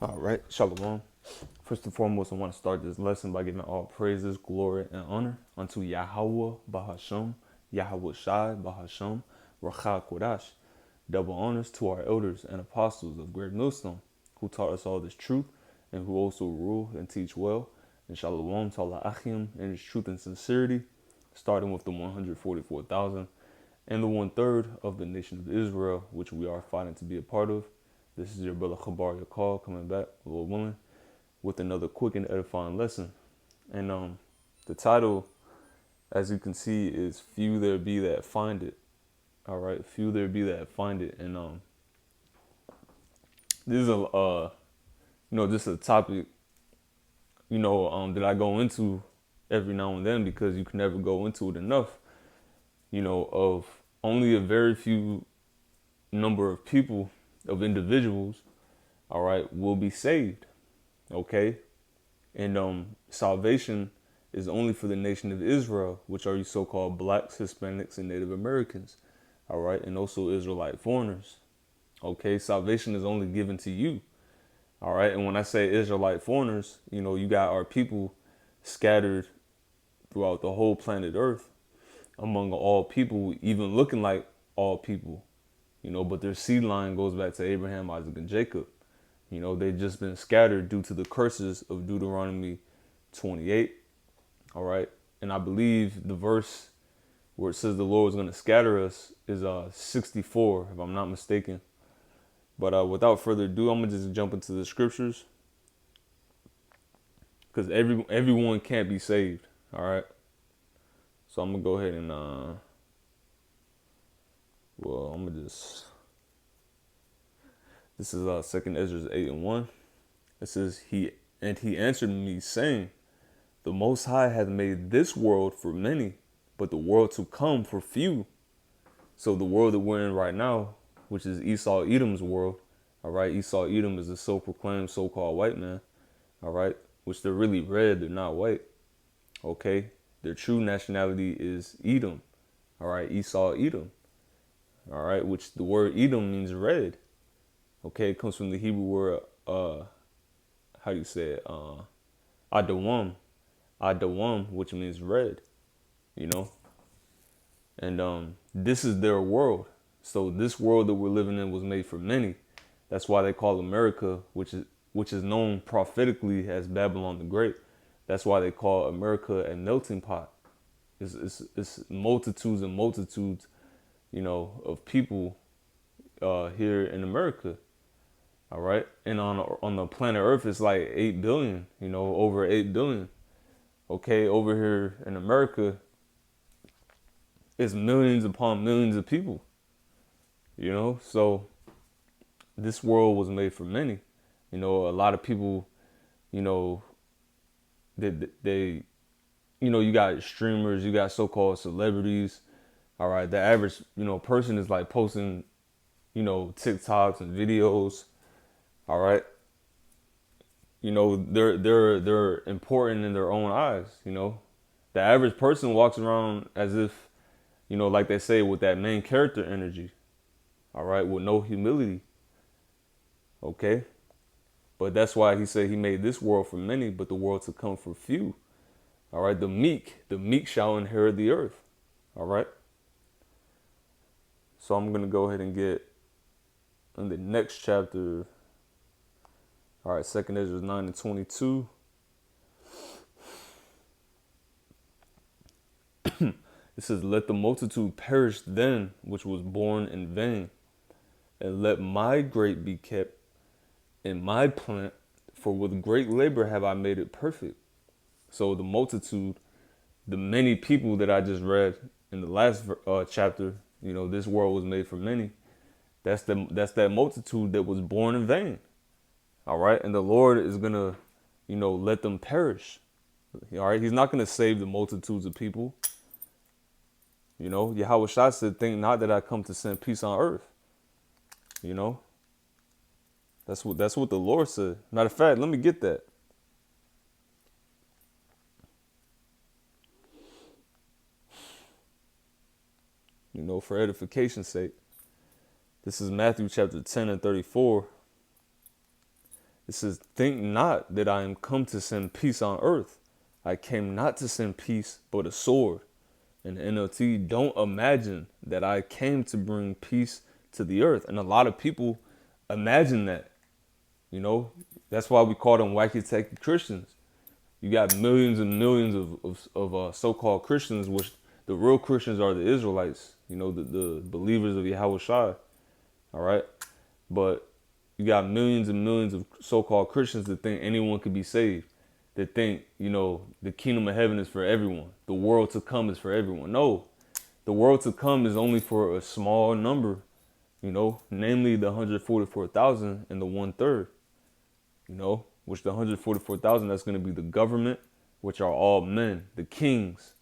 All right, Shalom. First and foremost, I want to start this lesson by giving all praises, glory, and honor unto Yahweh Bahasham, Yahweh Shai Bahasham, Racha Kodash. Double honors to our elders and apostles of Great Millstone, who taught us all this truth and who also rule and teach well. And Shalom to Allah Achim in his truth and sincerity, starting with the 144,000 and the 1/3 of the nation of Israel, which we are fighting to be a part of. This is your brother Khabar Yakal coming back, Lord willing, with another quick and edifying lesson. And the title, as you can see, is "Few There Be That Find It." All right, few there be that find it, and this is just a topic, that I go into every now and then because you can never go into it enough. Of only a very few number of people, of individuals, all right, will be saved. Okay, and salvation is only for the nation of Israel, which are you so-called blacks, Hispanics, and Native Americans, all right, and also Israelite foreigners. Okay, salvation is only given to you, all right. And when I say Israelite foreigners, you got our people scattered throughout the whole planet Earth, among all people, even looking like all people, but their seed line goes back to Abraham, Isaac, and Jacob. They've just been scattered due to the curses of Deuteronomy 28. All right. And I believe the verse where it says the Lord is going to scatter us is 64, if I'm not mistaken. But without further ado, I'm going to just jump into the scriptures because everyone can't be saved. All right. So I'm going to go ahead and, I'm going to just, this is 2nd Ezra 8:1. It says, he answered me saying, the Most High hath made this world for many, but the world to come for few. So the world that we're in right now, which is Esau Edom's world, all right, Esau Edom is a self-proclaimed so-called white man, all right, which they're really red, they're not white, okay? Their true nationality is Edom, all right, Esau Edom, all right, which the word Edom means red, okay? It comes from the Hebrew word, how do you say it, Adawam, which means red, and this is their world. So this world that we're living in was made for many. That's why they call America, which is known prophetically as Babylon the Great. That's why they call America a melting pot. It's multitudes and multitudes, of people here in America. All right, and on the planet Earth, it's like 8 billion. Over 8 billion. Okay, over here in America, it's millions upon millions of people. So this world was made for many. A lot of people, you know, they you got streamers, you got so-called celebrities. All right, the average, person is like posting, TikToks and videos. All right, they're important in their own eyes. The average person walks around as if, like they say, with that main character energy. All right, with no humility. Okay. But that's why he said he made this world for many, but the world to come for few. All right, the meek shall inherit the earth. All right. So I'm going to go ahead and get in the next chapter. All right, 2nd Ezra 9:22. It says, let the multitude perish then, which was born in vain, and let my grape be kept in my plant, for with great labor have I made it perfect. So the multitude, the many people that I just read in the last chapter, this world was made for many. That's that multitude that was born in vain. All right, and the Lord is gonna, let them perish. All right, He's not gonna save the multitudes of people. Yahweh Shai said, "Think not that I come to send peace on earth." That's what the Lord said. Matter of fact, let me get that. For edification's sake. This is Matthew chapter 10 and 34. It says, think not that I am come to send peace on earth. I came not to send peace, but a sword. In the NLT, don't imagine that I came to bring peace to the earth. And a lot of people imagine that, you know. That's why we call them wacky tacky Christians. You got millions and millions of so-called Christians, which the real Christians are the Israelites, you know, the believers of Yahweh Shai, all right? But you got millions and millions of so-called Christians that think anyone could be saved, that think, you know, the kingdom of heaven is for everyone. The world to come is for everyone. No, the world to come is only for a small number, you know, namely the 144,000 and the 1/3, you know, which the 144,000, that's going to be the government, which are all men, the kings,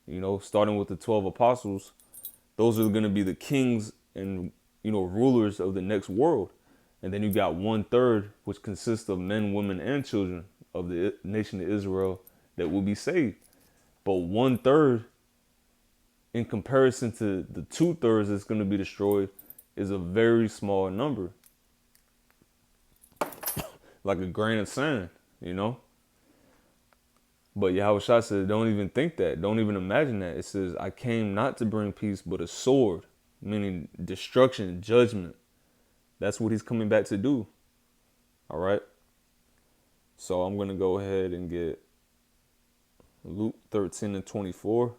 you know, starting with the 12 apostles. Those are going to be the kings and, you know, rulers of the next world. And then you got 1/3, which consists of men, women, and children of the nation of Israel that will be saved. But 1/3, in comparison to the 2/3 that's going to be destroyed, is a very small number. Like a grain of sand, you know? But Yahweh Shah said, don't even think that. Don't even imagine that. It says, I came not to bring peace, but a sword, meaning destruction, judgment. That's what he's coming back to do. All right? So I'm going to go ahead and get Luke 13:24.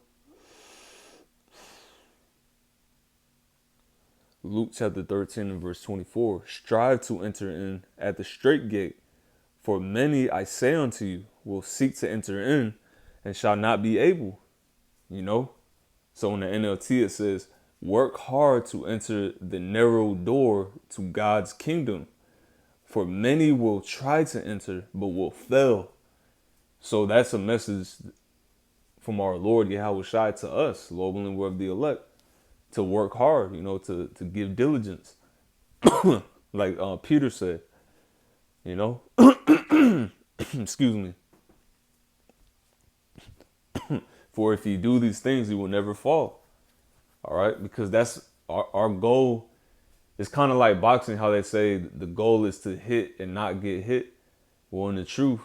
Luke chapter 13 and verse 24. Strive to enter in at the straight gate, for many, I say unto you, will seek to enter in and shall not be able. You know? So in the NLT it says, work hard to enter the narrow door to God's kingdom. For many will try to enter, but will fail. So that's a message from our Lord Yahweh Shai to us, Lord willing, we're of the elect, to work hard, you know, to give diligence. Like Peter said, you know, excuse me. For if you do these things, you will never fall. All right, because that's our goal. It's kind of like boxing, how they say the goal is to hit and not get hit. Well, in the truth,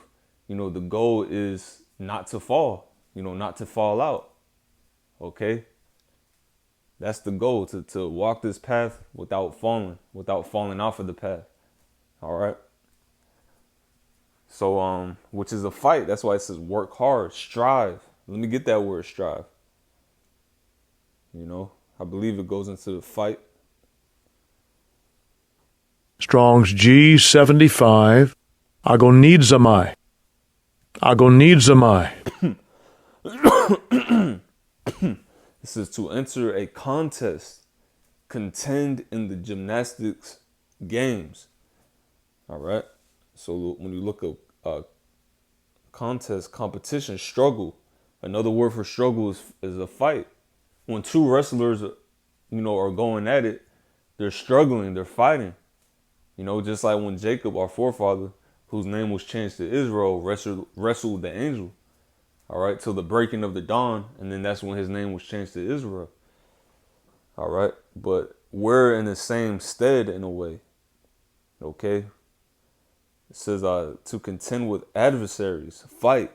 you know, the goal is not to fall, you know, not to fall out. Okay? That's the goal, to walk this path without falling off of the path. All right? So, which is a fight. That's why it says work hard, strive. Let me get that word, strive. You know, I believe it goes into the fight. Strong's G75. Agonizamai. Agonizamai. This is to enter a contest, contend in the gymnastics games. All right. So when you look at contest, competition, struggle. Another word for struggle is a fight. When two wrestlers, you know, are going at it, they're struggling, they're fighting. You know, just like when Jacob, our forefather, whose name was changed to Israel, wrestled the angel. All right, till the breaking of the dawn, and then that's when his name was changed to Israel. All right, but we're in the same stead in a way. Okay, it says to contend with adversaries, fight.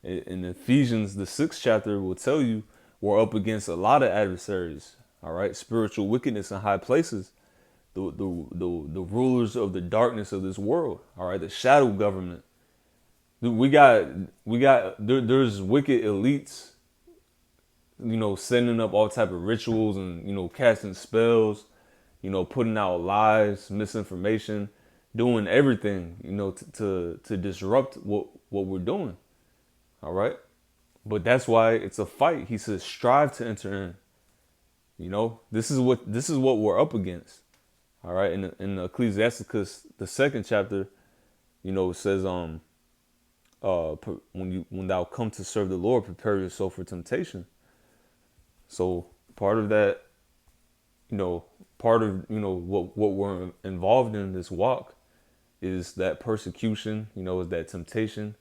In Ephesians, the 6th chapter will tell you we're up against a lot of adversaries. All right, spiritual wickedness in high places, the rulers of the darkness of this world. All right, the shadow government. There's wicked elites, you know, setting up all type of rituals and, you know, casting spells, you know, putting out lies, misinformation, doing everything, you know, to disrupt what we're doing. All right. But that's why it's a fight. He says, strive to enter in. You know, this is what we're up against. All right. In the Ecclesiasticus, the 2nd chapter, you know, it says, when thou come to serve the Lord, prepare yourself for temptation. So part of that, you know, what we're involved in this walk is that persecution, you know, is that temptation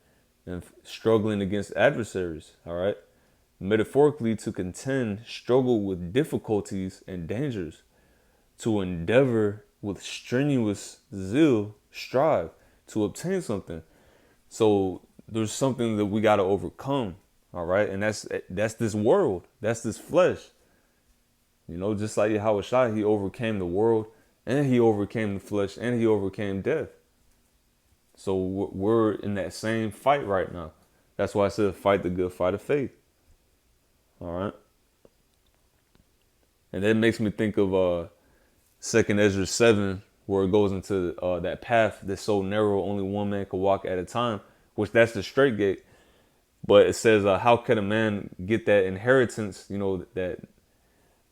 and struggling against adversaries. All right. Metaphorically, to contend, struggle with difficulties and dangers, to endeavor with strenuous zeal, strive, to obtain something. So there's something that we got to overcome, all right? And that's this world. That's this flesh. Just like Yahweh Shai, he overcame the world, and he overcame the flesh, and he overcame death. So we're in that same fight right now. That's why I said fight the good fight of faith. All right. And that makes me think of 2nd Ezra 7, where it goes into that path that's so narrow, only one man can walk at a time, which that's the straight gate. But it says, how can a man get that inheritance,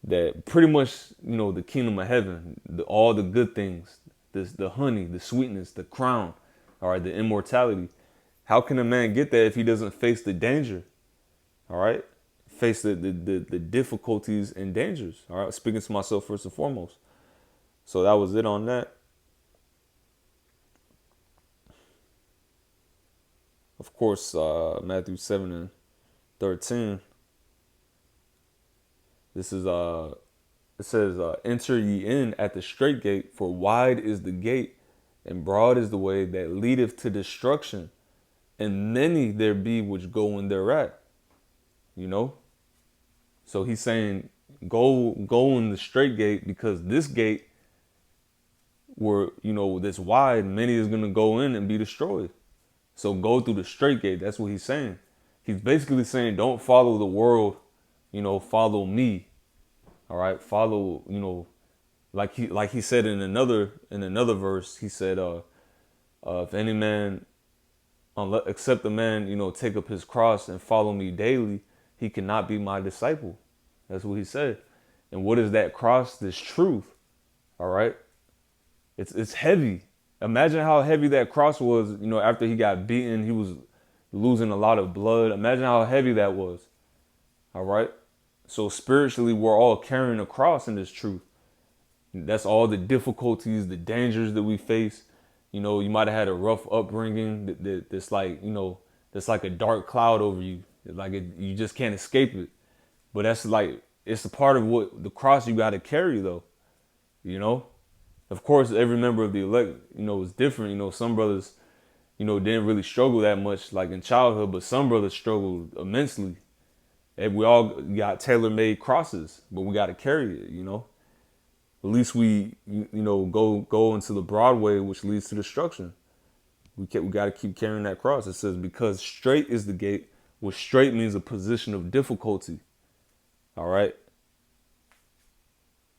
that pretty much, the kingdom of heaven, all the good things, the honey, the sweetness, the crown, all right, the immortality. How can a man get that if he doesn't face the danger? All right. Face the difficulties and dangers. All right. Speaking to myself first and foremost. So that was it on that. Of course, Matthew 7:13. This is it says, enter ye in at the straight gate, for wide is the gate, and broad is the way that leadeth to destruction, and many there be which go in thereat. So he's saying, go in the straight gate, because this gate, where this wide, many is gonna go in and be destroyed. So go through the straight gate. That's what he's saying. He's basically saying, don't follow the world, follow me. All right, follow, like he said in another verse. He said, if any man, except the man, take up his cross and follow me daily, he cannot be my disciple. That's what he said. And what is that cross? This truth. All right. It's heavy. Imagine how heavy that cross was, after he got beaten, he was losing a lot of blood. Imagine how heavy that was. All right. So spiritually, we're all carrying a cross in this truth. That's all the difficulties, the dangers that we face. You might have had a rough upbringing that's like, that's like a dark cloud over you. You just can't escape it. But that's like, it's a part of what the cross you got to carry, though. Of course, every member of the elect, is different. Some brothers, didn't really struggle that much like in childhood, but some brothers struggled immensely. And we all got tailor-made crosses, but we got to carry it, At least we, go into the broad way, which leads to destruction. We got to keep carrying that cross. It says, because straight is the gate, which straight means a position of difficulty. All right.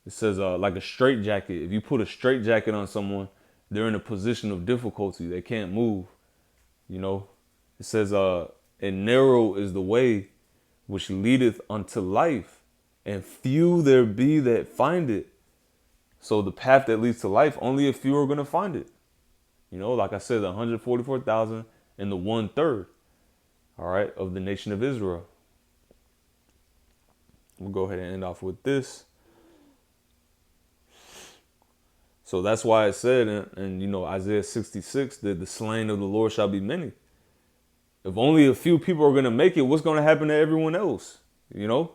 It says, like a straight jacket. If you put a straight jacket on someone, they're in a position of difficulty. They can't move. It says, and narrow is the way which leadeth unto life, and few there be that find it. So the path that leads to life, only a few are going to find it. Like I said, 144,000 and the 1/3, all right, of the nation of Israel. We'll go ahead and end off with this. So that's why it said in Isaiah 66 that the slain of the Lord shall be many. If only a few people are going to make it, what's going to happen to everyone else? They're going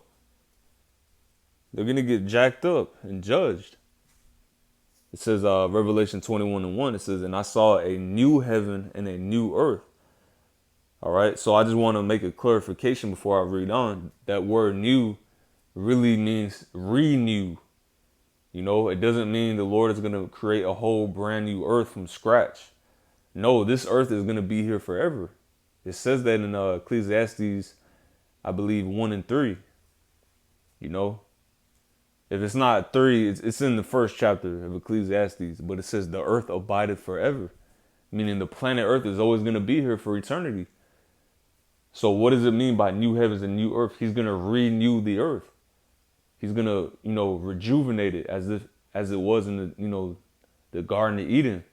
to get jacked up and judged. It says, Revelation 21:1, it says, and I saw a new heaven and a new earth. All right. So I just want to make a clarification before I read on. That word new really means renew. It doesn't mean the Lord is going to create a whole brand new earth from scratch. No, this earth is going to be here forever. It says that in Ecclesiastes, I believe 1:3. If it's not 3, it's in the first chapter of Ecclesiastes, but it says the earth abideth forever, meaning the planet Earth is always going to be here for eternity. So what does it mean by new heavens and new earth? He's going to renew the earth. He's going to, rejuvenate it as it was in the, the Garden of Eden.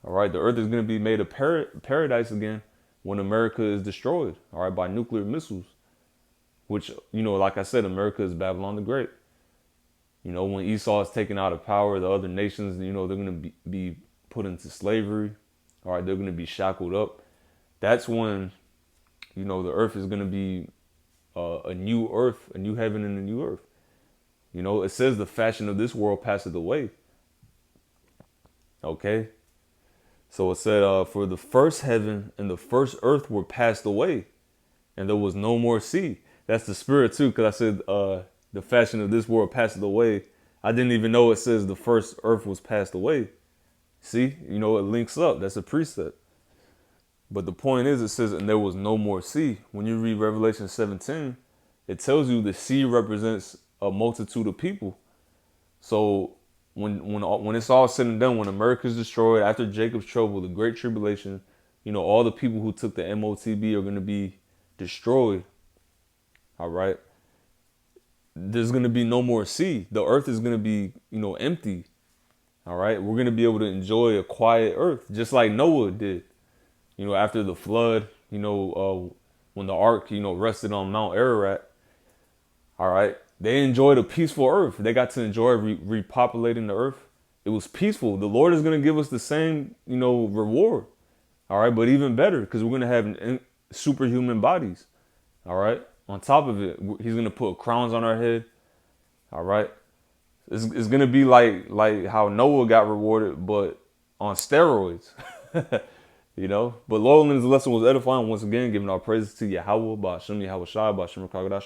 All right. The earth is going to be made a paradise again when America is destroyed, all right, by nuclear missiles, which, like I said, America is Babylon the Great. When Esau is taken out of power, the other nations, they're going to be put into slavery. All right. They're going to be shackled up. That's when, the earth is going to be a new earth, a new heaven and a new earth. It says the fashion of this world passeth away. Okay. So it said, for the first heaven and the first earth were passed away, and there was no more sea. That's the spirit too, because I said the fashion of this world passed away. I didn't even know it says the first earth was passed away. See, it links up. That's a precept. But the point is, it says, and there was no more sea. When you read Revelation 17, it tells you the sea represents a multitude of people. So when it's all said and done, when America's destroyed, after Jacob's trouble, the great tribulation, all the people who took the MOTB are going to be destroyed. All right. There's going to be no more sea. The earth is going to be, empty. All right. We're going to be able to enjoy a quiet earth, just like Noah did. After the flood, when the ark, rested on Mount Ararat. All right. They enjoyed a peaceful earth. They got to enjoy repopulating the earth. It was peaceful. The Lord is going to give us the same, reward. All right. But even better, because we're going to have superhuman bodies. All right. On top of it, he's going to put crowns on our head. All right. It's going to be like how Noah got rewarded, but on steroids. But Lord, this lesson was edifying. Once again, giving our praises to Yahweh, Ba'ashem Yahweh Shai, Ba'ashem Rakagash.